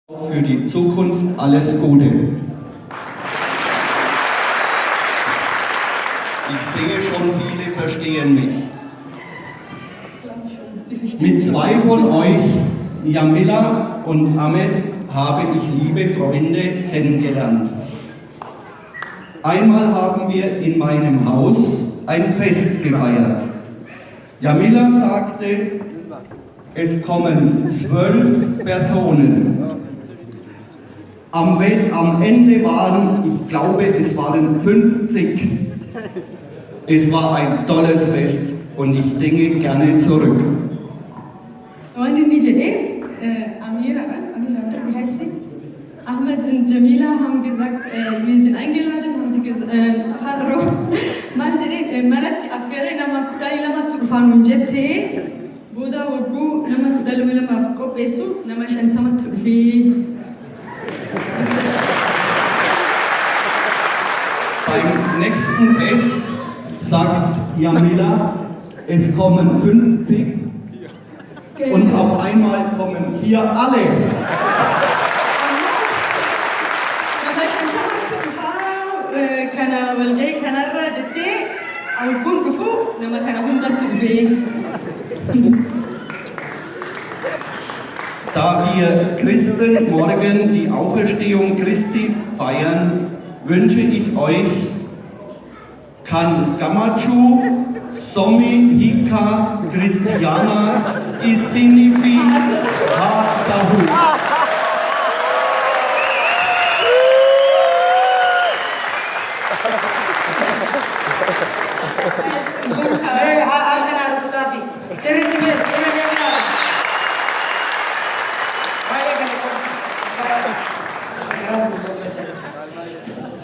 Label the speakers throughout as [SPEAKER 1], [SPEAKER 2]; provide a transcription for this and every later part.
[SPEAKER 1] Für die Zukunft alles Gute. Ich sehe schon, viele verstehen mich. Mit zwei von euch, Jamila und Ahmed, habe ich liebe Freunde kennengelernt. Einmal haben wir in meinem Haus ein Fest gefeiert. Jamila sagte, es kommen 12 Personen. Am Ende waren, ich glaube, es waren 50. Es war ein tolles Fest und ich denke gerne zurück.
[SPEAKER 2] Amira, wie heißt sie? Ahmed und Jamila haben gesagt, wir sind eingeladen, haben sie gesagt, manatti affeere nama kudhanii lamatti dhufaan hojjette booda wagguu nama 12 qopheessu nama 50 dhufee.
[SPEAKER 1] Beim nächsten Fest sagt Jamila, es kommen 50 und auf einmal kommen hier alle. Da wir Christen morgen die Auferstehung Christi feiern, wünsche ich euch Kan Gamachu, Somi Hika Christiana Isinifi Hatahu.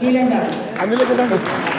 [SPEAKER 2] Vielen Dank.